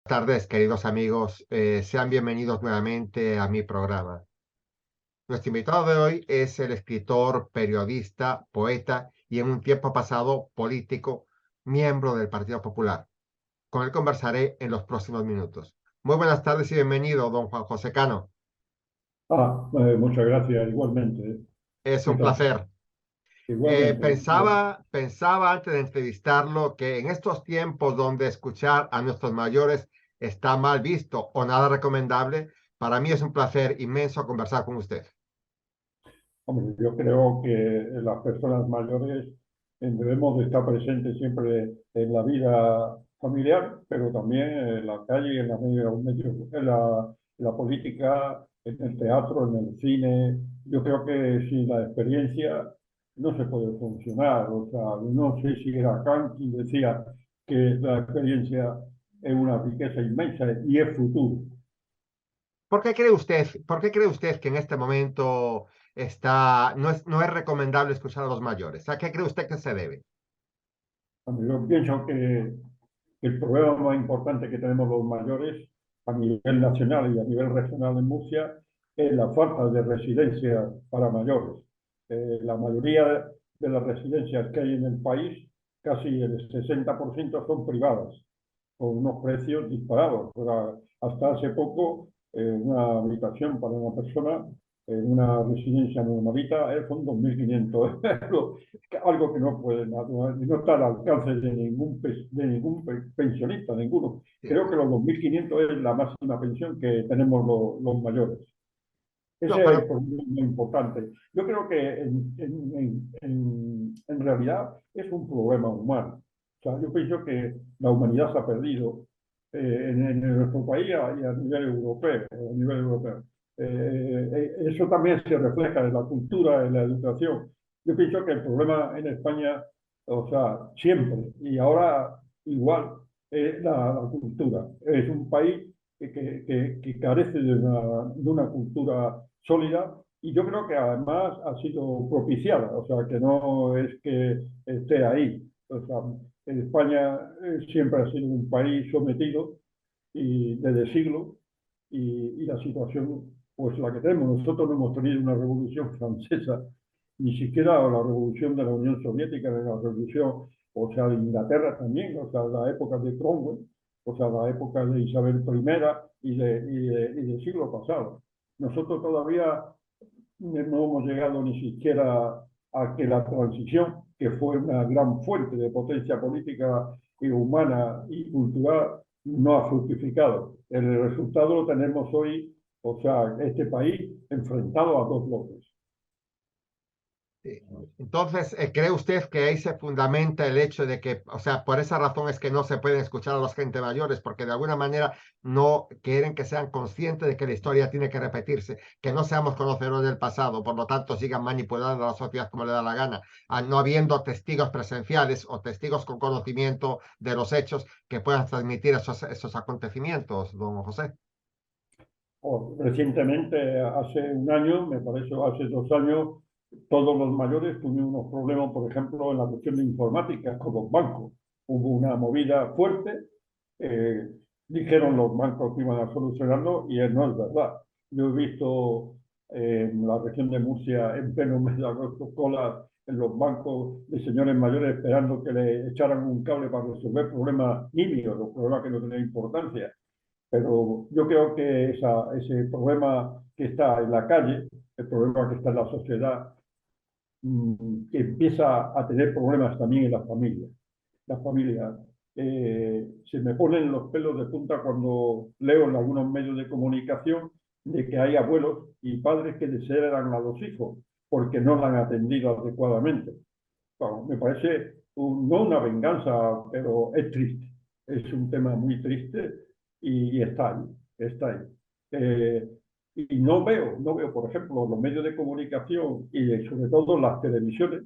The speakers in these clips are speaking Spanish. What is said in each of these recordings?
Buenas tardes, queridos amigos. Sean bienvenidos nuevamente a mi programa. Nuestro invitado de hoy es el escritor, periodista, poeta y en un tiempo pasado político, miembro del Partido Popular. Con él conversaré en los próximos minutos. Muy buenas tardes y bienvenido, don Juan José Cano. Muchas gracias, igualmente. Es ¿Qué un tal? placer. Igualmente. Pensaba antes de entrevistarlo que en estos tiempos donde escuchar a nuestros mayores está mal visto o nada recomendable, para mí es un placer inmenso conversar con usted. Hombre, yo creo que las personas mayores debemos de estar presentes siempre en la vida familiar, pero también en la calle, en la política, en el teatro, en el cine. Yo creo que sin la experiencia no se puede funcionar. O sea, no sé si era Kant quien decía que la experiencia es una riqueza inmensa y es futuro. Por qué cree usted que en este momento no es recomendable escuchar a los mayores? ¿A qué cree usted que se debe? Yo pienso que el problema más importante que tenemos los mayores a nivel nacional y a nivel regional en Murcia es la falta de residencia para mayores. La mayoría de las residencias que hay en el país, casi el 60% son privadas, con unos precios disparados. Hasta hace poco, una habitación para una persona en una residencia normalita son 2.500 euros, algo que no puede, no está al alcance de ningún pensionista, ninguno. Sí. Creo que los 2.500 es la máxima pensión que tenemos los mayores. Ese No, es el pero problema muy importante. Yo creo que en realidad es un problema humano. O sea, yo pienso que la humanidad se ha perdido en nuestro país y a nivel europeo. A nivel europeo. Eso también se refleja en la cultura, en la educación. Yo pienso que el problema en España, o sea, siempre y ahora igual, es la cultura. Es un país que carece de una cultura sólida y yo creo que además ha sido propiciada, o sea, que no es que esté ahí. O sea, en España siempre ha sido un país sometido y desde siglos y la situación pues la que tenemos. Nosotros no hemos tenido una revolución francesa, ni siquiera la revolución de la Unión Soviética, ni la revolución, o sea, de Inglaterra también, o sea, la época de Cromwell, o sea, la época de Isabel I y del siglo pasado. Nosotros todavía no hemos llegado ni siquiera a que la transición, que fue una gran fuente de potencia política y humana y cultural, no ha fructificado. El resultado lo tenemos hoy, o sea, este país enfrentado a dos bloques. sí. Entonces, ¿cree usted que ahí se fundamenta el hecho de que, o sea, por esa razón es que no se pueden escuchar a los gente mayores, porque de alguna manera no quieren que sean conscientes de que la historia tiene que repetirse, que no seamos conocedores del pasado, por lo tanto sigan manipulando a la sociedad como le da la gana, no habiendo testigos presenciales o testigos con conocimiento de los hechos que puedan transmitir esos acontecimientos, don José? Recientemente, hace un año, me parece, o hace 2 años, todos los mayores tuvieron unos problemas, por ejemplo, en la cuestión de informática con los bancos. Hubo una movida fuerte, eh, dijeron los bancos que iban a solucionarlo y no es verdad. Yo he visto en la región de Murcia, en pleno mes de agosto, colas en los bancos de señores mayores esperando que le echaran un cable para resolver problemas nimios, los problemas que no tenían importancia. Pero yo creo que ese problema que está en la calle, el problema que está en la sociedad, que empieza a tener problemas también en las familias. Las familias. Se me ponen los pelos de punta cuando leo en algunos medios de comunicación de que hay abuelos y padres que desheredan a los hijos porque no la han atendido adecuadamente. Bueno, me parece no una venganza, pero es triste. Es un tema muy triste y está ahí, está ahí. Eh, y no veo, por ejemplo, los medios de comunicación y sobre todo las televisiones,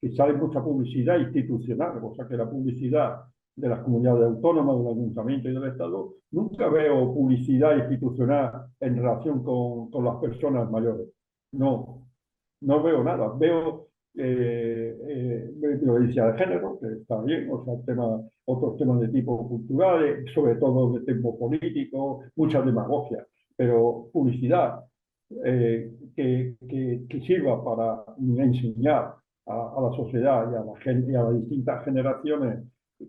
que sale mucha publicidad institucional, o sea que la publicidad de las comunidades autónomas, del ayuntamiento y del Estado, nunca veo publicidad institucional en relación con las personas mayores. No, no veo nada. Veo violencia de género, que está bien, o sea, otros temas de tipo cultural, sobre todo de tipo político, mucha demagogia, pero publicidad que sirva para enseñar a la sociedad y a las distintas generaciones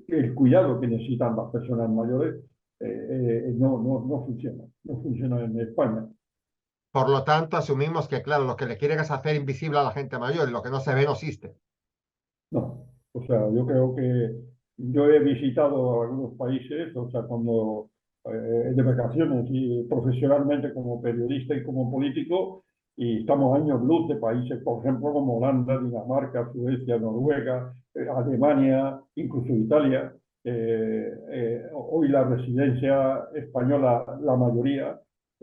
el cuidado que necesitan las personas mayores, no funciona, no funciona en España. Por lo tanto, asumimos que, claro, lo que le quieren es hacer invisible a la gente mayor y lo que no se ve no existe. No, o sea, yo creo que yo he visitado algunos países, o sea, cuando de vacaciones y profesionalmente como periodista y como político, y estamos años luz de países, por ejemplo, como Holanda, Dinamarca, Suecia, Noruega, Alemania, incluso Italia. Hoy la residencia española, la mayoría,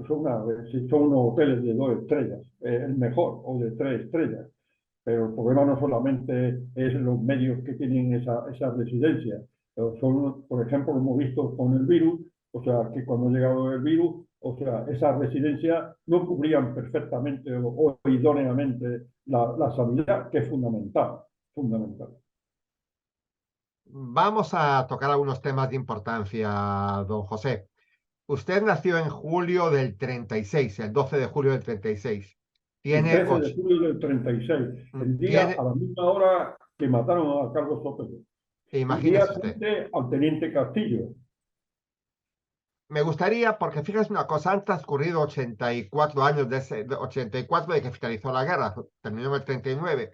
son unos hoteles de 2 estrellas, el mejor, o de 3 estrellas. Pero el problema no solamente es los medios que tienen esa residencia. Son, por ejemplo, lo hemos visto con el virus, o sea, que cuando ha llegado el virus, o sea, esas residencias no cubrían perfectamente o idóneamente la sanidad, que es fundamental, fundamental. Vamos a tocar algunos temas de importancia, don José. Usted nació en julio del 36, el 12 de julio del 36. El Tiene, 13 de julio del 36, el día a tiene, la misma hora que mataron a Carlos Sotelo. El día imagínese usted. siguiente al teniente Castillo. Me gustaría, porque fíjese una cosa, han transcurrido 84 años de 84 de que finalizó la guerra, terminó en el 39.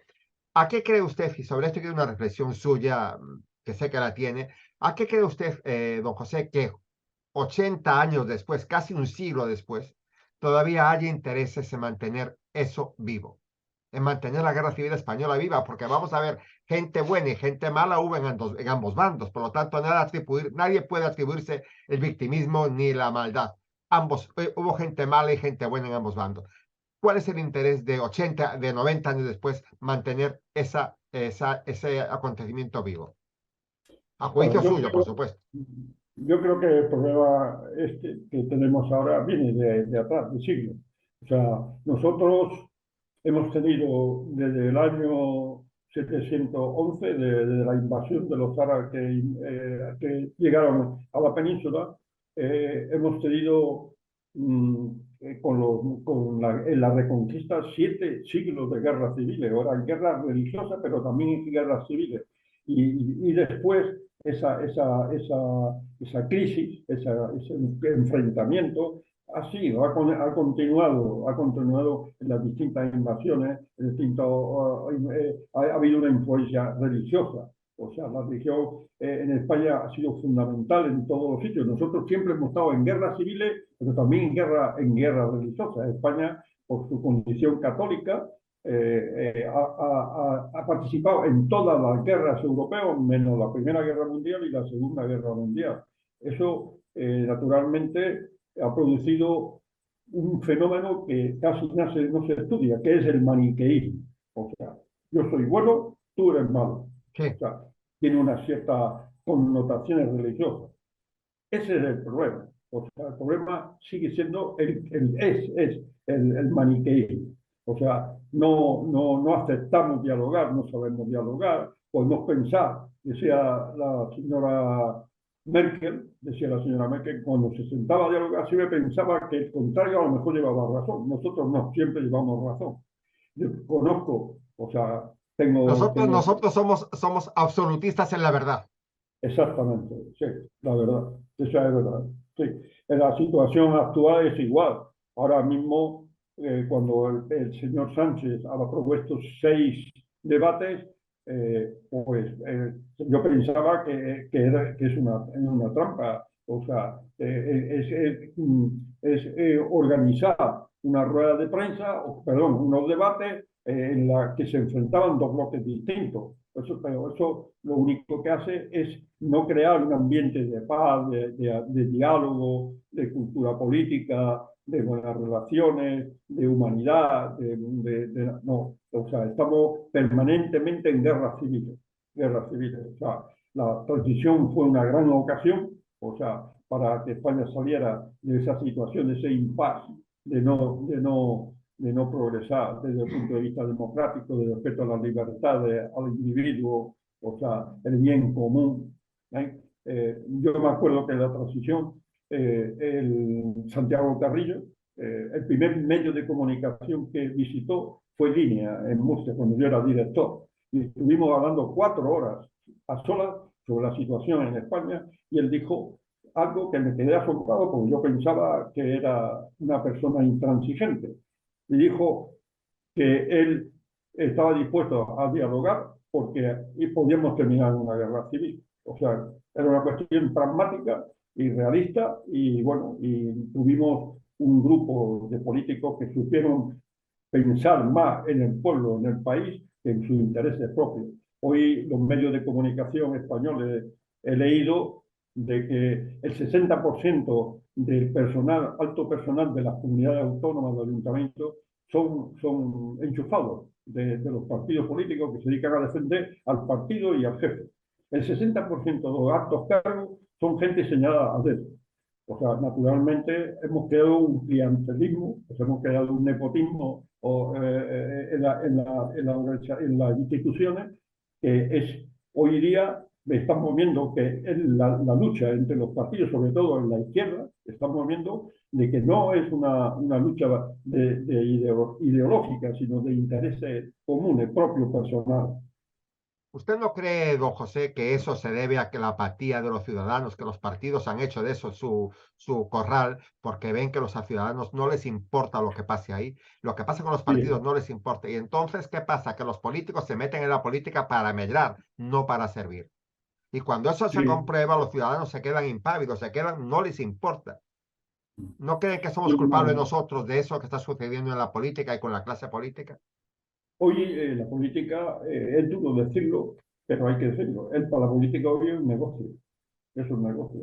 ¿A qué cree usted, y sobre esto quiero una reflexión suya, que sé que la tiene, a qué cree usted, don José, que 80 años después, casi un siglo después, todavía haya intereses en mantener eso vivo, en mantener la guerra civil española viva? Porque vamos a ver, gente buena y gente mala hubo en ambos bandos, por lo tanto nadie puede atribuirse el victimismo ni la maldad. Hubo gente mala y gente buena en ambos bandos. ¿Cuál es el interés de 80, de 90 años después mantener ese acontecimiento vivo? A Bueno, juicio suyo, por supuesto. yo creo que el problema este que tenemos ahora viene de atrás, de siglos. O sea, nosotros hemos tenido desde el año 711, de la invasión de los árabes que llegaron a la península, hemos tenido mm, en la Reconquista 7 siglos de guerras civiles. Ahora, guerras religiosas, pero también guerras civiles. Y después esa crisis, ese enfrentamiento ha continuado en las distintas invasiones, ha habido una influencia religiosa. O sea, la religión en España ha sido fundamental en todos los sitios. Nosotros siempre hemos estado en guerras civiles, pero también en guerras religiosas. España, por su condición católica, ha participado en todas las guerras europeas, menos la Primera Guerra Mundial y la Segunda Guerra Mundial. Eso, naturalmente, ha producido un fenómeno que casi no se estudia, que es el maniqueísmo. O sea, yo soy bueno, tú eres malo. O Sí. sea, tiene unas ciertas connotaciones religiosas. Ese es el problema. O sea, el problema sigue siendo el maniqueísmo. O sea, no aceptamos dialogar, no sabemos dialogar, podemos pensar, decía la señora Merkel, cuando se sentaba a dialogar, siempre pensaba que el contrario a lo mejor llevaba razón. Nosotros no, siempre llevamos razón. Yo conozco, o sea, tengo Nosotros somos absolutistas en la verdad. exactamente, sí, la verdad, esa es verdad. Sí, en la situación actual es igual. Ahora mismo, cuando el señor Sánchez ha propuesto 6 debates, yo pensaba que es una trampa. O sea, organizar una rueda de prensa, perdón, unos debates en la que se enfrentaban dos bloques distintos. Pero eso lo único que hace es no crear un ambiente de paz, de diálogo, de cultura política, de buenas relaciones, de humanidad, no. O sea, estamos permanentemente en guerras civiles, guerras civiles. O sea, la transición fue una gran ocasión, o sea, para que España saliera de esa situación, de ese impasse, de no de no progresar desde el punto de vista democrático, de respeto a las libertades, al individuo, o sea, el bien común. Yo me acuerdo que en la transición, el Santiago Carrillo, el primer medio de comunicación que visitó fue Línea, en Murcia, cuando yo era director. Y estuvimos hablando 4 horas a solas sobre la situación en España y él dijo algo que me quedé asombrado porque yo pensaba que era una persona intransigente. Y dijo que él estaba dispuesto a dialogar porque podíamos terminar en una guerra civil. O sea, era una cuestión pragmática y realista y bueno, y tuvimos un grupo de políticos que supieron pensar más en el pueblo, en el país, que en sus intereses propios. Hoy los medios de comunicación españoles he leído de que el 60% del personal, alto personal de las comunidades autónomas, de ayuntamientos, son enchufados de los partidos políticos que se dedican a defender al partido y al jefe. El 60% de los altos cargos son gente señalada a dedo. O sea, naturalmente hemos creado un clientelismo, pues hemos creado un nepotismo en las instituciones, que es hoy día estamos viendo que la lucha entre los partidos, sobre todo en la izquierda, estamos viendo de que no es una lucha ideológica, sino de intereses comunes, propios, personales. ¿Usted no cree, don José, que eso se debe a que la apatía de los ciudadanos, que los partidos han hecho de eso su corral, porque ven que los ciudadanos no les importa lo que pase ahí? Lo que pasa con los partidos Sí, no les importa. Y entonces, ¿qué pasa? Que los políticos se meten en la política para medrar, no para servir. Y cuando eso se sí. comprueba, los ciudadanos se quedan impávidos, se quedan, no les importa. ¿No creen que somos Y, culpables nosotros de eso que está sucediendo en la política y con la clase política? hoy la política, es duro decirlo, pero hay que decirlo. Para la política hoy es un negocio. Es un negocio.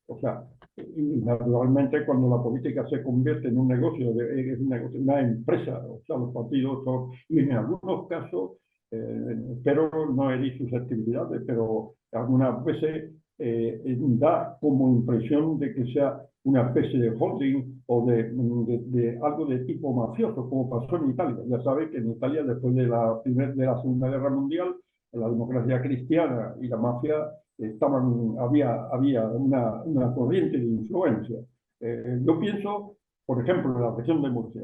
O sea, y naturalmente cuando la política se convierte en un negocio, es un negocio, una empresa, o sea, los partidos son, y en algunos casos, espero no herir susceptibilidades, pero algunas veces da como impresión de que sea una especie de holding o de algo de tipo mafioso, como pasó en Italia. Ya sabéis que en Italia, después de la Segunda Guerra Mundial, la democracia cristiana y la mafia había una corriente de influencia. Yo pienso, por ejemplo, en la región de Murcia,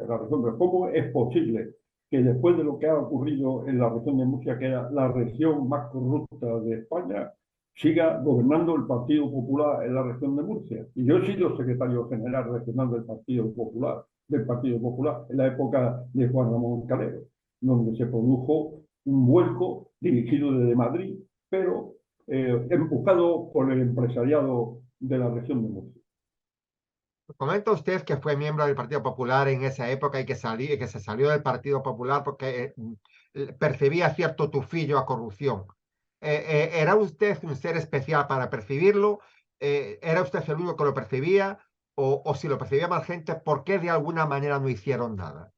cómo es posible que después de lo que ha ocurrido en la región de Murcia, que era la región más corrupta de España, siga gobernando el Partido Popular en la región de Murcia. Y yo he sido secretario general regional del Partido Popular, en la época de Juan Ramón Calero, donde se produjo un vuelco dirigido desde Madrid, pero empujado por el empresariado de la región de Murcia. Comenta usted que fue miembro del Partido Popular en esa época y que se salió del Partido Popular porque percibía cierto tufillo a corrupción. ¿Era usted un ser especial para percibirlo? ¿Era usted el único que lo percibía? O si lo percibía más gente, ¿por qué de alguna manera no hicieron nada?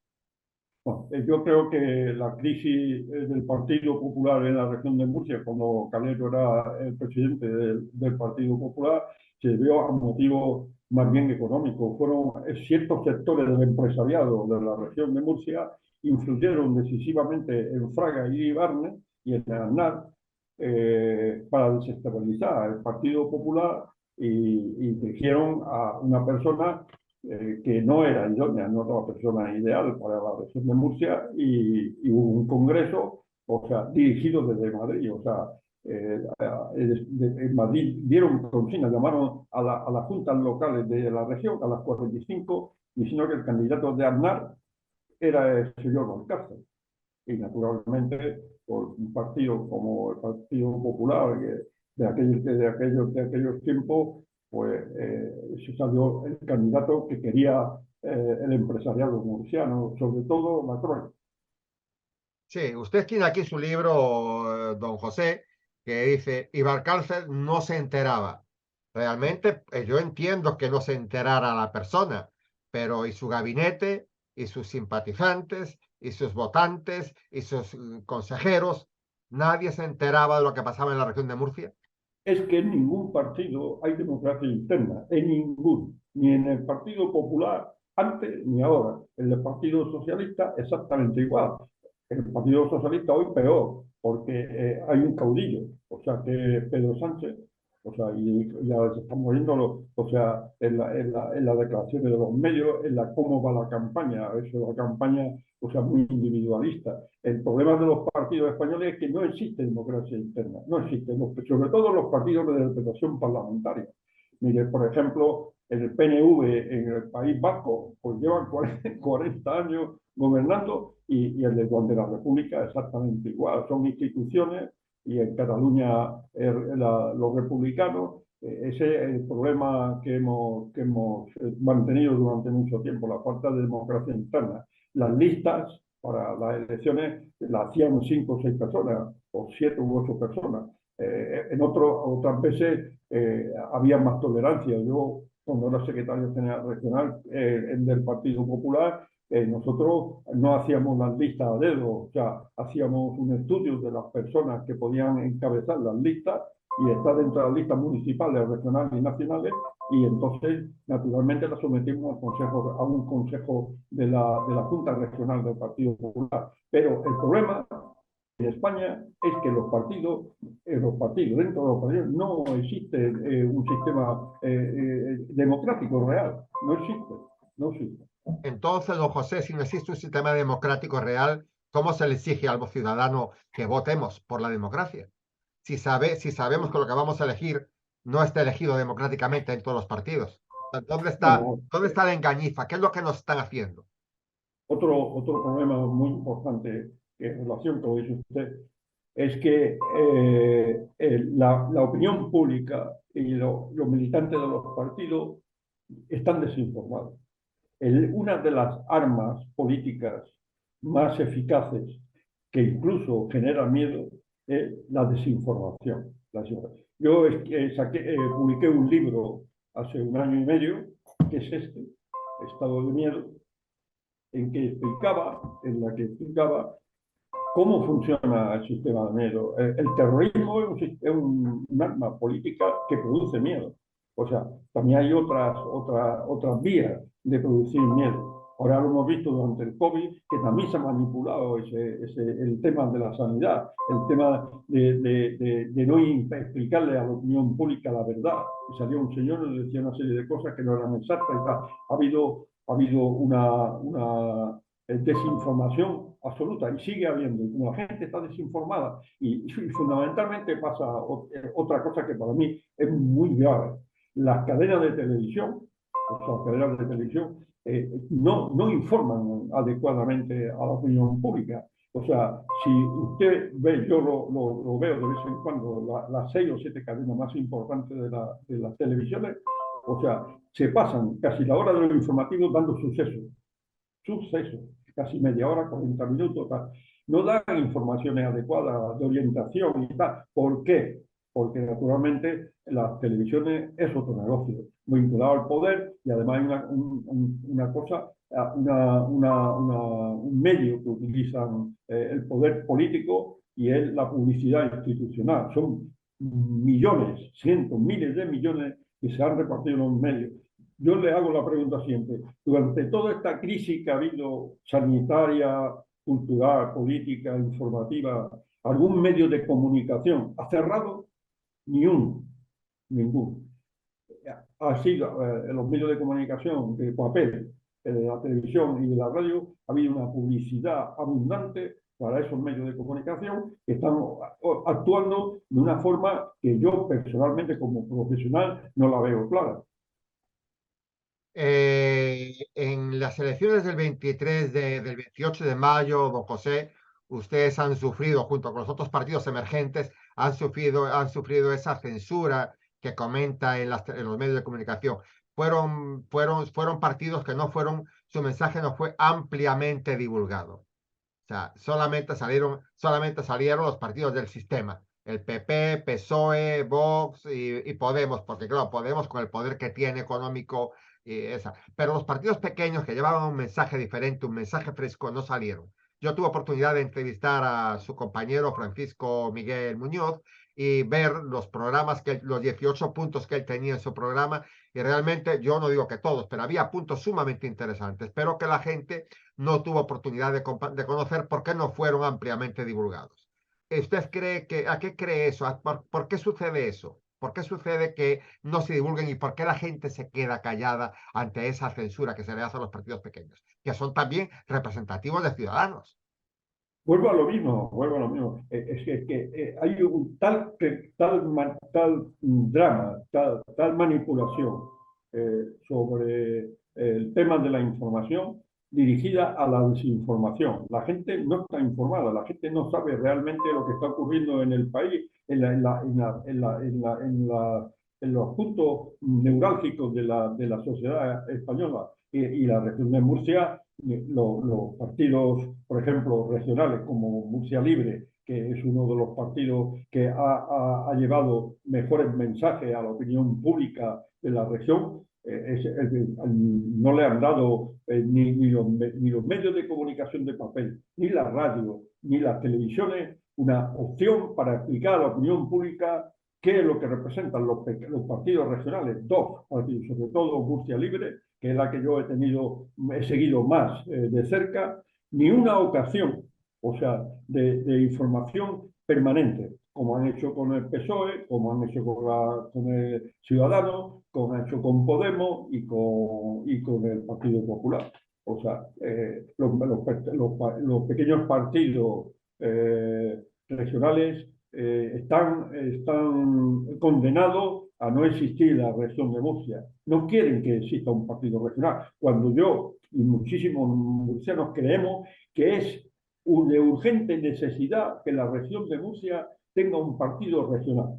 Bueno, yo creo que la crisis del Partido Popular en la región de Murcia, cuando Calero era el presidente del Partido Popular, se debió a motivos más bien económicos. Fueron ciertos sectores del empresariado de la región de Murcia influyeron decisivamente en Fraga y Ibarne y en Aznar para desestabilizar el Partido Popular y eligieron a una persona que no era idónea, no era la persona ideal para la región de Murcia y hubo un congreso, o sea, dirigido desde Madrid, o sea, en Madrid dieron consigna, llamaron a las juntas locales de la región, a las 45, diciendo que el candidato de Aznar era el señor Valcárcel. Y naturalmente, por un partido como el Partido Popular, que de aquellos tiempos, pues se salió el candidato que quería el empresariado murciano, sobre todo Macron. Sí, usted tiene aquí su libro, don José, que dice, Ibarcárcel no se enteraba. Realmente, yo entiendo que no se enterara la persona, pero y su gabinete, y sus simpatizantes, y sus votantes, y sus consejeros, nadie se enteraba de lo que pasaba en la región de Murcia. Es que en ningún partido hay democracia interna, en ninguno, ni en el Partido Popular, antes ni ahora. El Partido Socialista exactamente igual. El Partido Socialista hoy peor, porque hay un caudillo, o sea, que Pedro Sánchez, o sea, y ya se están moviendo, o sea, en las declaraciones de los medios, en la cómo va la campaña, eso, la campaña, o sea, muy individualista. El problema de los partidos españoles es que no existe democracia interna, no existe, sobre todo los partidos de representación parlamentaria. Mire, por ejemplo, el PNV en el País Vasco, pues llevan 40 años gobernando y el de la República exactamente igual. Son instituciones y en Cataluña los republicanos. Ese es el problema que hemos mantenido durante mucho tiempo, la falta de democracia interna. Las listas para las elecciones las hacían 5 o 6 personas, o 7 u 8 personas. Otras veces había más tolerancia. Yo, cuando era secretario general regional del Partido Popular, nosotros no hacíamos las listas a dedo, o sea, hacíamos un estudio de las personas que podían encabezar las listas y estar dentro de las listas municipales, regionales y nacionales, y entonces, naturalmente, las sometimos a un consejo de la Junta Regional del Partido Popular. Pero el problema en España es que dentro de los partidos, no existe un sistema democrático real. No existe, no existe. Entonces, don José, si no existe un sistema democrático real, ¿cómo se le exige al ciudadano que votemos por la democracia? Si sabemos que lo que vamos a elegir no está elegido democráticamente en todos los partidos. Bueno, ¿Dónde está la engañifa? ¿Qué es lo que nos están haciendo? otro problema muy importante en relación con lo que dice usted es que la opinión pública y los militantes de los partidos están desinformados. Una de las armas políticas más eficaces que incluso genera miedo es la desinformación. Yo publiqué un libro hace 1 año y medio, que es este, Estado de Miedo, en la que explicaba cómo funciona el sistema de miedo. El terrorismo es un arma política que produce miedo. O sea, también hay otras vías de producir miedo. Ahora lo hemos visto durante el COVID, que también se ha manipulado el tema de la sanidad, el tema de no explicarle a la opinión pública la verdad. Y salió un señor y decía una serie de cosas que no eran exactas. Y tal. Ha habido una desinformación absoluta y sigue habiendo. Y como la gente está desinformada y fundamentalmente pasa otra cosa que para mí es muy grave. Las cadenas de televisión, no informan adecuadamente a la opinión pública. O sea, si usted ve, yo lo veo de vez en cuando, las 6 o 7 cadenas más importantes de las televisiones, o sea, se pasan casi la hora de los informativos dando sucesos, casi media hora, 40 minutos, tal. No dan informaciones adecuadas de orientación y tal. ¿Por qué? Porque naturalmente las televisiones es otro negocio, vinculado al poder y además hay una cosa, un medio que utilizan el poder político y es la publicidad institucional. Son millones, cientos, miles de millones que se han repartido en los medios. Yo le hago la pregunta siguiente. Durante toda esta crisis que ha habido, sanitaria, cultural, política, informativa, ¿algún medio de comunicación ha cerrado? Ni uno, ninguno. Ha sido los medios de comunicación de papel, de la televisión y de la radio, ha habido una publicidad abundante para esos medios de comunicación que están actuando de una forma que yo personalmente como profesional no la veo clara. En las elecciones del 28 de mayo, don José, ustedes han sufrido, junto con los otros partidos emergentes, han sufrido esa censura que comenta en los medios de comunicación. Fueron partidos que su mensaje no fue ampliamente divulgado. O sea, solamente salieron los partidos del sistema. El PP, PSOE, Vox y Podemos, porque claro, Podemos con el poder que tiene económico pero los partidos pequeños que llevaban un mensaje diferente, un mensaje fresco, no salieron. Yo tuve oportunidad de entrevistar a su compañero Francisco Miguel Muñoz y ver los programas, los 18 puntos que él tenía en su programa, y realmente yo no digo que todos, pero había puntos sumamente interesantes, pero que la gente no tuvo oportunidad de conocer porque no fueron ampliamente divulgados. ¿Usted cree que, a qué cree eso? ¿Por qué sucede eso? ¿Por qué sucede que no se divulguen y por qué la gente se queda callada ante esa censura que se le hace a los partidos pequeños, que son también representativos de ciudadanos? Vuelvo a lo mismo, vuelvo a lo mismo. Hay un tal drama, tal manipulación sobre el tema de la información dirigida a la desinformación. La gente no está informada, la gente no sabe realmente lo que está ocurriendo en el país, en los puntos neurálgicos de la sociedad española y la región de Murcia. Los partidos, por ejemplo, regionales como Murcia Libre, que es uno de los partidos que ha llevado mejores mensajes a la opinión pública de la región, no le han dado ni los medios de comunicación de papel, ni la radio, ni las televisiones una opción para explicar a la opinión pública qué es lo que representan los partidos regionales, dos partidos, sobre todo Murcia Libre, que es la que yo he seguido más de cerca, ni una ocasión, o sea, de información permanente, como han hecho con el PSOE, como han hecho con el Ciudadanos, como han hecho con Podemos y con el Partido Popular. O sea, los pequeños partidos regionales están condenados a no existir la región de Murcia. No quieren que exista un partido regional. Cuando yo y muchísimos murcianos creemos que es de urgente necesidad que la región de Murcia tenga un partido regional.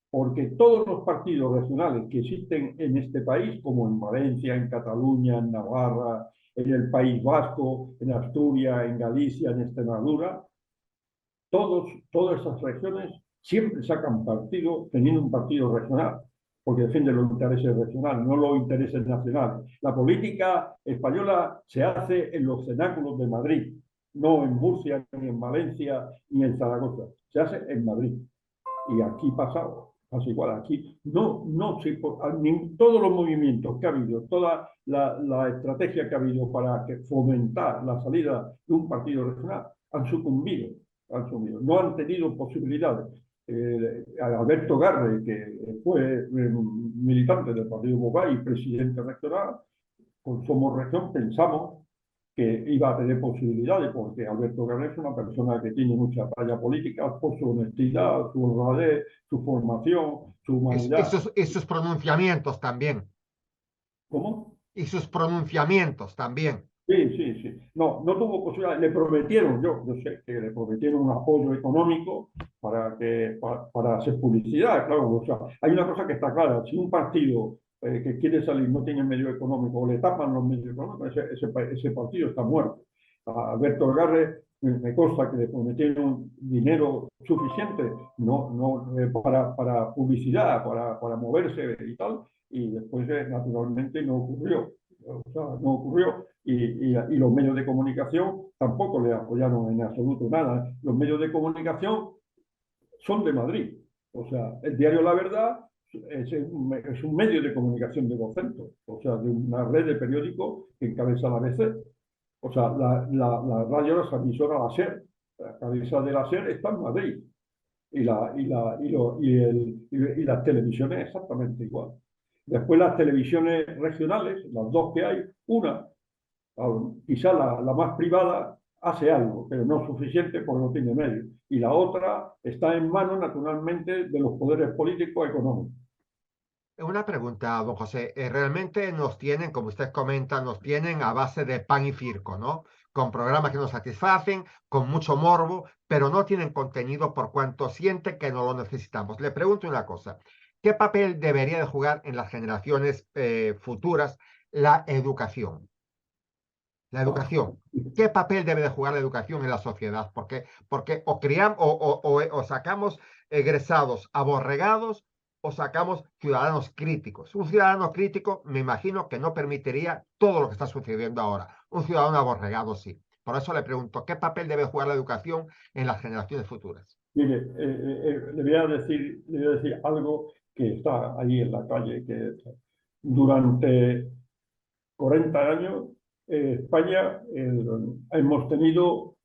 Porque todos los partidos regionales que existen en este país, como en Valencia, en Cataluña, en Navarra, en el País Vasco, en Asturias, en Galicia, en Extremadura, todas esas regiones siempre sacan partido teniendo un partido regional, porque defienden los intereses regionales, no los intereses nacionales. La política española se hace en los cenáculos de Madrid, no en Murcia, ni en Valencia, ni en Zaragoza. Se hace en Madrid. Y aquí pasa igual. Aquí todos los movimientos que ha habido, toda la estrategia que ha habido para fomentar la salida de un partido regional han sucumbido. No han tenido posibilidades. Alberto Garre, que fue militante del Partido Popular y presidente regional, con Somos Región pensamos que iba a tener posibilidades, porque Alberto Garre es una persona que tiene mucha talla política por su honestidad, su honradez, su formación, su humanidad. Y sus pronunciamientos también. ¿Cómo? Y sus pronunciamientos también. Sí. No tuvo posibilidad. Le prometieron, yo sé que le prometieron un apoyo económico para hacer publicidad. Claro, o sea, hay una cosa que está clara. Si un partido que quiere salir no tiene medio económico o le tapan los medios económicos, ese partido está muerto. A Alberto Garre me consta que le prometieron dinero suficiente para publicidad, para moverse y tal, y después naturalmente no ocurrió. O sea, no ocurrió y los medios de comunicación tampoco le apoyaron en absoluto nada. Los medios de comunicación son de Madrid. O sea, el diario La Verdad es un medio de comunicación de Vocento, o sea, de una red de periódicos que encabeza la ABC. O sea, la radio, la emisora La SER, la cabeza de La SER está en Madrid. Y las televisiones exactamente igual. Después las televisiones regionales, las dos que hay, una, quizá la más privada, hace algo, pero no suficiente porque no tiene medios. Y la otra está en manos, naturalmente, de los poderes políticos económicos. Una pregunta, don José. Realmente nos tienen, como usted comenta, nos tienen a base de pan y circo, ¿no? Con programas que nos satisfacen, con mucho morbo, pero no tienen contenido por cuanto sienten que no lo necesitamos. Le pregunto una cosa. ¿Qué papel debería de jugar en las generaciones futuras la educación? La educación. ¿Qué papel debe de jugar la educación en la sociedad? Porque o criamos o sacamos egresados aborregados o sacamos ciudadanos críticos. Un ciudadano crítico, me imagino que no permitiría todo lo que está sucediendo ahora. Un ciudadano aborregado sí. Por eso le pregunto, ¿qué papel debe jugar la educación en las generaciones futuras? Mire, le voy a decir algo que está ahí en la calle, que durante 40 años España hemos tenido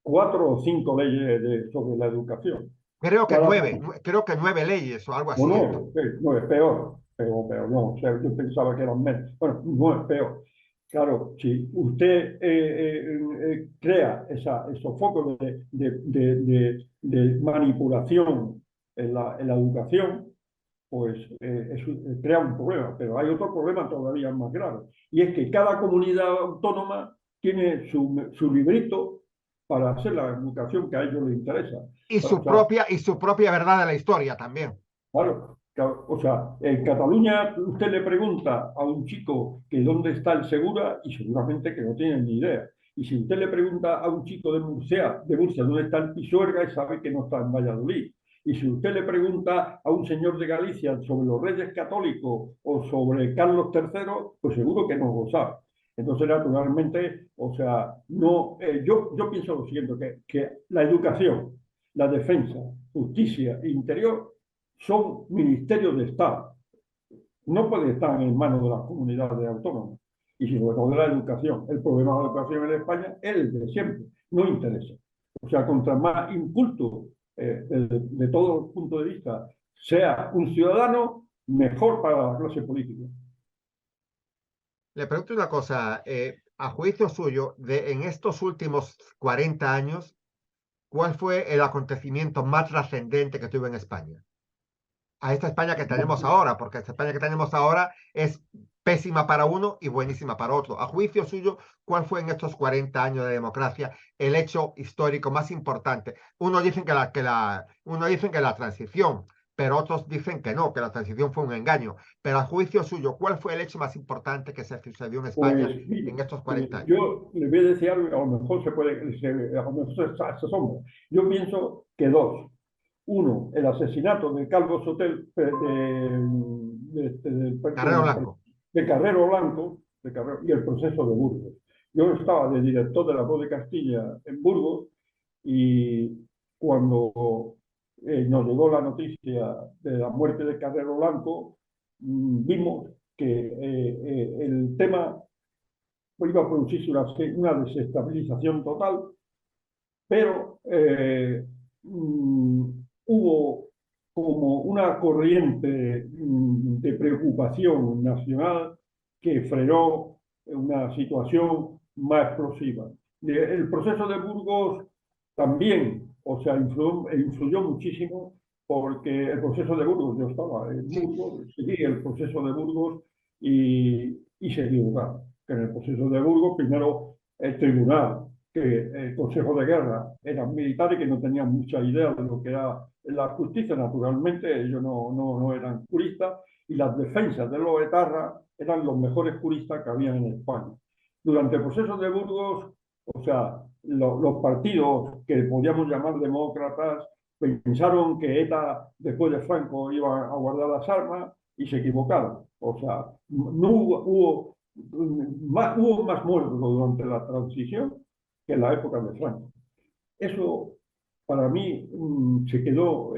4 o 5 leyes sobre la educación. Cada país. Creo que 9 leyes o algo No, así. no, es peor, peor, no, o sea, yo pensaba que eran menos. Bueno, no es peor. Claro, si usted crea esos focos de manipulación en la educación, pues eso crea un problema. Pero hay otro problema todavía más grave, y es que cada comunidad autónoma tiene su librito para hacer la educación que a ellos les interesa. O sea, Y su propia verdad de la historia también. claro, claro, o sea, en Cataluña usted le pregunta a un chico que dónde está el Segura y seguramente que no tiene ni idea. Y si usted le pregunta a un chico de Murcia dónde está el Pisuerga, y sabe que no está en Valladolid. Y si usted le pregunta a un señor de Galicia sobre los Reyes Católicos o sobre Carlos III, pues seguro que no lo sabe. Entonces, naturalmente, o sea, no, yo pienso lo siguiente, que la educación, la defensa, justicia e interior son ministerios de Estado. No pueden estar en manos de las comunidades autónomas. Y si sobre todo la educación, el problema de la educación en España es el de siempre, no interesa. O sea, contra más inculto de todos los puntos de vista sea un ciudadano, mejor para la clase política. Le pregunto una cosa, a juicio suyo, en estos últimos 40 años, ¿cuál fue el acontecimiento más trascendente que tuvo en España? A esta España que tenemos ahora, porque esta España que tenemos ahora es pésima para uno y buenísima para otro. A juicio suyo, ¿cuál fue en estos 40 años de democracia el hecho histórico más importante? Unos dicen que la transición, pero otros dicen que no, que la transición fue un engaño. Pero a juicio suyo, ¿cuál fue el hecho más importante que se sucedió en España Pues mire, en estos 40 años? yo le voy a decir algo, a lo mejor a lo mejor se asombra. Yo pienso que dos. Uno, el asesinato de Calvo Sotel, Carrero Blanco. de Carrero Blanco, y el proceso de Burgos. Yo estaba de director de la Voz de Castilla en Burgos, y cuando nos llegó la noticia de la muerte de Carrero Blanco, vimos que el tema iba a producirse una desestabilización total, pero hubo como una corriente de preocupación nacional que frenó una situación más explosiva. El proceso de Burgos también, o sea, influyó muchísimo, porque el proceso de Burgos, yo estaba en Burgos, seguí el proceso de Burgos y se equivocaron. Que en el proceso de Burgos, primero el tribunal, que el Consejo de Guerra eran militares que no tenían mucha idea de lo que era la justicia, naturalmente, ellos no eran juristas, y las defensas de los etarras eran los mejores juristas que había en España. Durante el proceso de Burgos, o sea, los partidos que podíamos llamar demócratas pensaron que ETA, después de Franco, iba a guardar las armas, y se equivocaron. O sea, no hubo más muertos durante la transición que en la época de Franco. Eso para mí se quedó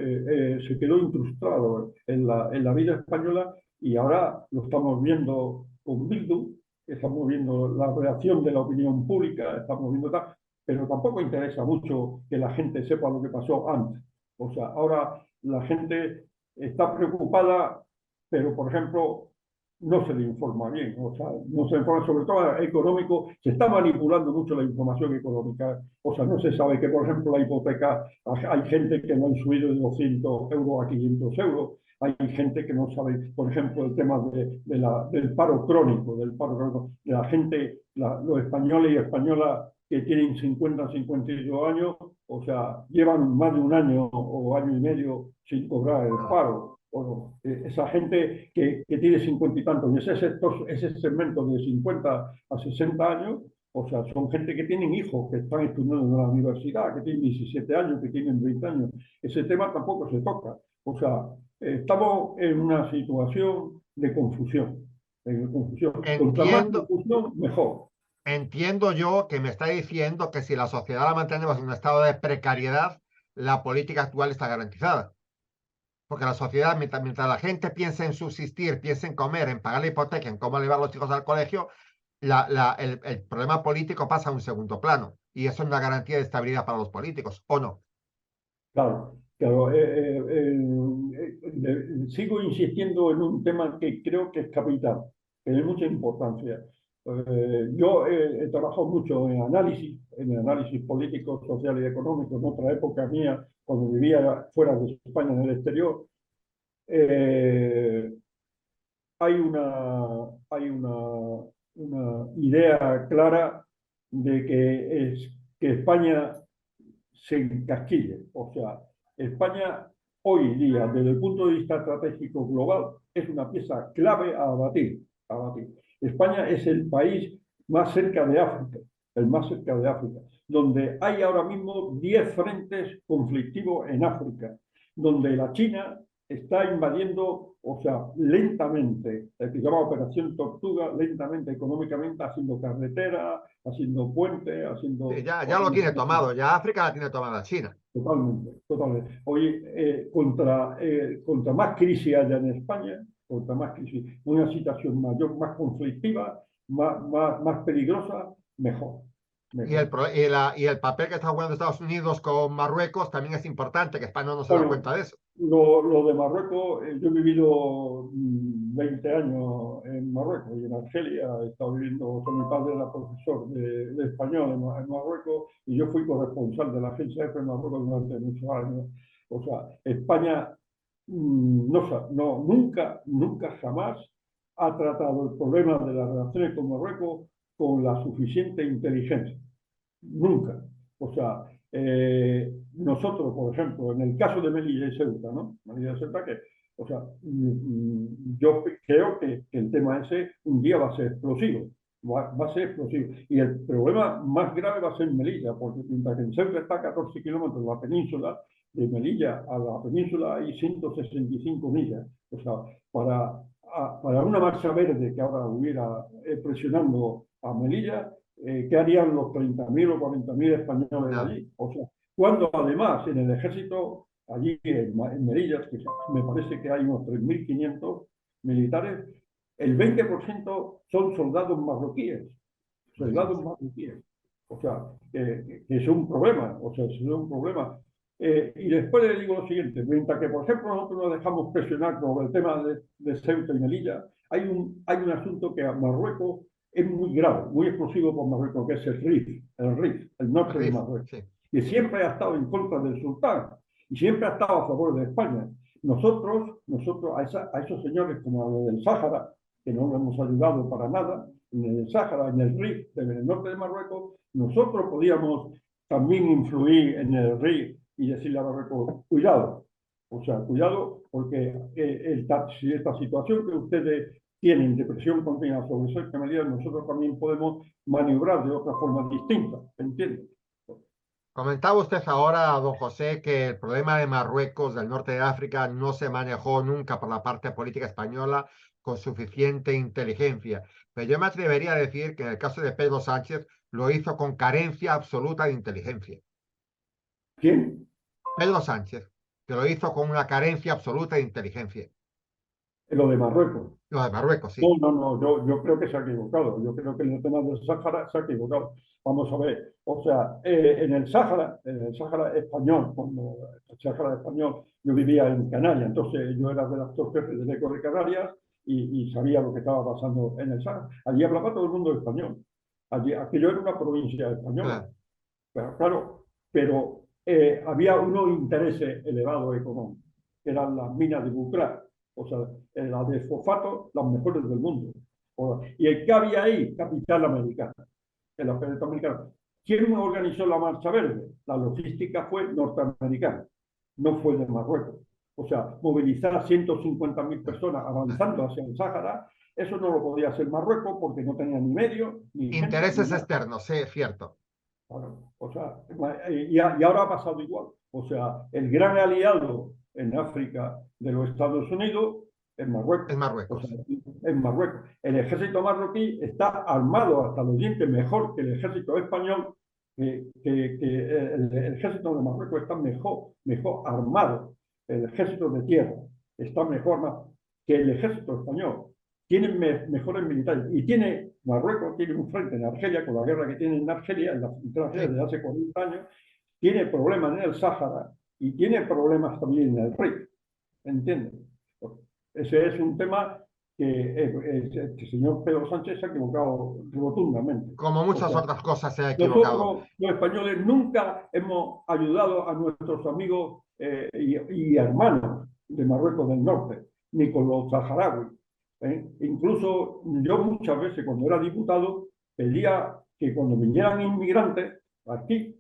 incrustado en la vida española, y ahora lo estamos viendo con Bildu, estamos viendo la reacción de la opinión pública, estamos viendo tal, pero tampoco interesa mucho que la gente sepa lo que pasó antes. O sea, ahora la gente está preocupada, pero por ejemplo no se le informa bien, o sea, no se informa, sobre todo económico, se está manipulando mucho la información económica, o sea, no se sabe que, por ejemplo, la hipoteca, hay gente que no ha subido de 200 euros a 500 euros, hay gente que no sabe, por ejemplo, el tema del paro crónico, de la gente, los españoles y españolas que tienen 50, 52 años, o sea, llevan más de un año o año y medio sin cobrar el paro. Bueno, esa gente que tiene 50 y tantos, y ese segmento de 50 a 60 años, o sea, son gente que tienen hijos, que están estudiando en la universidad, que tienen 17 años, que tienen 20 años. Ese tema tampoco se toca. O sea, estamos en una situación de confusión. Contra más Entiendo, confusión, mejor. entiendo yo que me está diciendo que si la sociedad la mantenemos en un estado de precariedad, la política actual está garantizada. Porque la sociedad, mientras la gente piensa en subsistir, piensa en comer, en pagar la hipoteca, en cómo llevar a los hijos al colegio, el problema político pasa a un segundo plano. Y eso es una garantía de estabilidad para los políticos, ¿o no? Claro, claro. Sigo insistiendo en un tema que creo que es capital, que tiene mucha importancia. Yo he trabajado mucho en el análisis político, social y económico en otra época mía, cuando vivía fuera de España, en el exterior. Eh, hay una idea clara de que España se encasquille. O sea, España hoy día, desde el punto de vista estratégico global, es una pieza clave a abatir. A abatir. España es el país más cerca de África, el más cerca de África, donde hay ahora mismo 10 frentes conflictivos en África, donde la China está invadiendo, o sea, lentamente, el que se llama Operación Tortuga, lentamente, económicamente, haciendo carretera, haciendo puentes, Sí, haciendo... ya lo tiene tomado, ya África la tiene tomada China. Totalmente, totalmente. Oye, contra más crisis haya en España, contra más crisis, una situación mayor, más conflictiva, más peligrosa, mejor, Y el, mejor. pro- y, la, y el papel que está jugando Estados Unidos con Marruecos también es importante, que España no se da Bueno, cuenta de eso. lo de Marruecos, yo he vivido 20 años en Marruecos y en Argelia. He estado viviendo, con mi padre era profesor de español en Marruecos y yo fui corresponsal de la agencia EFE en Marruecos durante muchos años. O sea, España nunca jamás ha tratado el problema de las relaciones con Marruecos con la suficiente inteligencia. Nunca. O sea, nosotros, por ejemplo, en el caso de Melilla y Ceuta, ¿no? Melilla y Ceuta, que, o sea, yo creo que el tema ese un día va a ser explosivo. Va a ser explosivo. Y el problema más grave va a ser Melilla, porque mientras que en Ceuta está a 14 kilómetros la península, de Melilla a la península hay 165 millas. O sea, para una marcha verde que ahora hubiera presionando a Melilla, ¿qué harían los 30.000 o 40.000 españoles Nada. allí? O sea, cuando además en el ejército, allí en Melilla, que me parece que hay unos 3.500 militares, el 20% son soldados marroquíes, soldados Imagínense. marroquíes. O sea, que es un problema, o sea, es un problema. Y después le digo lo siguiente, mientras que, por ejemplo, nosotros nos dejamos presionar por el tema de Ceuta y Melilla, hay un asunto que a Marruecos es muy grave, muy explosivo por Marruecos, que es el Rif, el norte de Rif, Marruecos, sí. que siempre ha estado en contra del sultán y siempre ha estado a favor de España. Nosotros a esos señores como a los del Sáhara, que no nos hemos ayudado para nada, en el Sáhara, en el Rif, en el norte de Marruecos, nosotros podíamos también influir en el Rif y decirle a Marruecos, cuidado, o sea, cuidado, porque si esta situación que ustedes tienen de presión continua sobre Ceuta y Melilla, nosotros también podemos maniobrar de otra forma distinta, ¿entiendes? Comentaba usted ahora, don José, que el problema de Marruecos, del norte de África, no se manejó nunca por la parte política española con suficiente inteligencia. Pero yo me atrevería a decir que en el caso de Pedro Sánchez lo hizo con carencia absoluta de inteligencia. ¿Quién? Pedro Sánchez, que lo hizo con una carencia absoluta de inteligencia. Lo de Marruecos. Lo de Marruecos, sí. No, yo creo que se ha equivocado. Yo creo que en el tema del Sáhara se ha equivocado. Vamos a ver. O sea, en el Sáhara español, cuando el Sáhara español, yo vivía en Canarias, entonces yo era redactor jefe del Eco de Canarias y sabía lo que estaba pasando en el Sáhara. Allí hablaba todo el mundo español. Aquello era una provincia española. Ah, Pero, claro, pero había unos intereses elevados económicos, que eran las minas de Bucra, o sea, las de fosfato, las mejores del mundo. ¿Y el que había ahí? Capital americana, en la península americana. ¿Quién organizó la Marcha Verde? La logística fue norteamericana, no fue de Marruecos. O sea, movilizar a 150.000 ah, personas ah. avanzando hacia el Sáhara, eso no lo podía hacer Marruecos porque no tenía ni medios, ni gente, ni Intereses nada. externos, sí, es cierto. Bueno, o sea, y ahora ha pasado igual. O sea, el gran aliado en África de los Estados Unidos es Es Marruecos. O sea, Marruecos. es Marruecos. El ejército marroquí está armado hasta los dientes mejor que el ejército español que el ejército de Marruecos está mejor armado, el ejército de tierra está mejor armado que el ejército español. Tienen mejores militares. Y Marruecos tiene un frente en Argelia, con la guerra que tiene en Argelia, en la frontera Sí. desde hace 40 años, tiene problemas en el Sáhara y tiene problemas también en el Rif. ¿Entiendes? Ese es un tema que el señor Pedro Sánchez se ha equivocado rotundamente. Como O muchas sea, otras cosas se ha equivocado. nosotros, los españoles, nunca hemos ayudado a nuestros amigos y hermanos de Marruecos del Norte, ni con los saharauis. Incluso yo muchas veces, cuando era diputado, pedía que cuando vinieran inmigrantes aquí,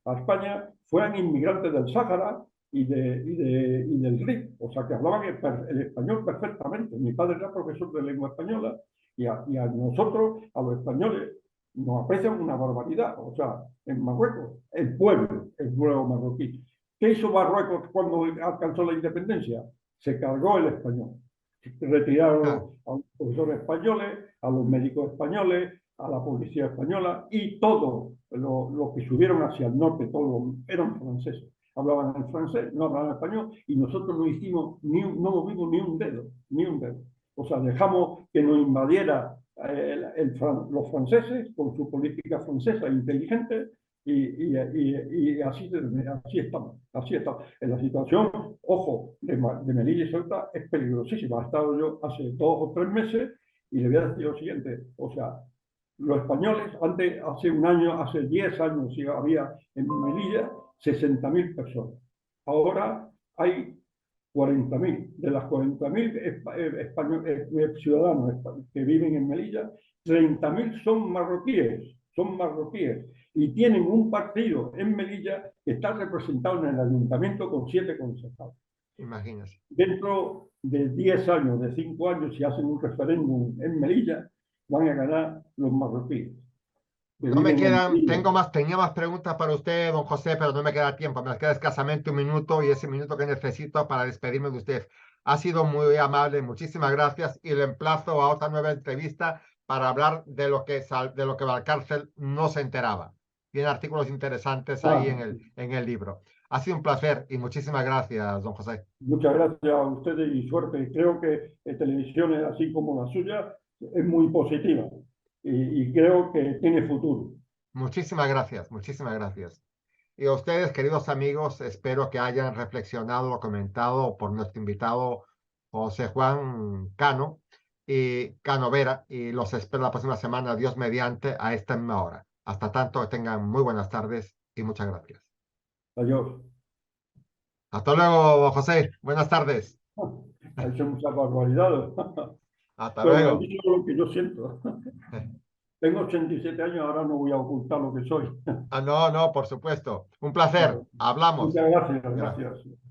a España, fueran inmigrantes del Sáhara y del Rif. O sea, que hablaban el español perfectamente. Mi padre era profesor de lengua española y a nosotros, a los españoles, nos aprecian una barbaridad. O sea, en Marruecos, el pueblo marroquí. ¿Qué hizo Marruecos cuando alcanzó la independencia? Se cargó el español. Retiraron a los profesores españoles, a los médicos españoles, a la policía española y todos los que subieron hacia el norte, todos eran franceses. Hablaban el francés, no hablaban español y nosotros no hicimos, no movimos ni un dedo, ni un dedo. O sea, dejamos que nos invadiera los franceses con su política francesa inteligente y así estamos, así estamos. En la situación, ojo, de Melilla y Ceuta es peligrosísima. He estado yo hace 2 o 3 meses y le voy a decir lo siguiente, o sea, los españoles, hace un año, hace 10 años, había en Melilla 60.000 personas. Ahora hay 40.000. De las 40.000 ciudadanos que viven en Melilla, 30.000 son marroquíes. Y tienen un partido en Melilla que está representado en el ayuntamiento con 7 concejales. Imagínense. Dentro de 10 años, de 5 años, si hacen un referéndum en Melilla, van a ganar los marroquíes. No me quedan, tenía más preguntas para usted, don José, pero no me queda tiempo. Me queda escasamente un minuto y ese minuto que necesito para despedirme de usted. Ha sido muy amable, muchísimas gracias y le emplazo a otra nueva entrevista para hablar de lo que Valcárcel no se enteraba. Tiene artículos interesantes ahí en el libro. Ha sido un placer y muchísimas gracias, don José. Muchas gracias a ustedes y suerte. Creo que televisiones así como la suya es muy positiva y creo que tiene futuro. Muchísimas gracias, muchísimas gracias. Y a ustedes, queridos amigos, espero que hayan reflexionado o comentado por nuestro invitado José Juan Cano y Canovera, y los espero la próxima semana, Dios mediante, a esta misma hora. Hasta tanto, que tengan muy buenas tardes y muchas gracias. Adiós. Hasta luego, José. Buenas tardes. Ha hecho muchas barbaridades. Hasta Bueno, he luego. dicho lo que yo siento. Tengo 87 años, ahora no voy a ocultar lo que soy. No, por supuesto. Un placer. Vale. Hablamos. Muchas gracias, Gracias. gracias.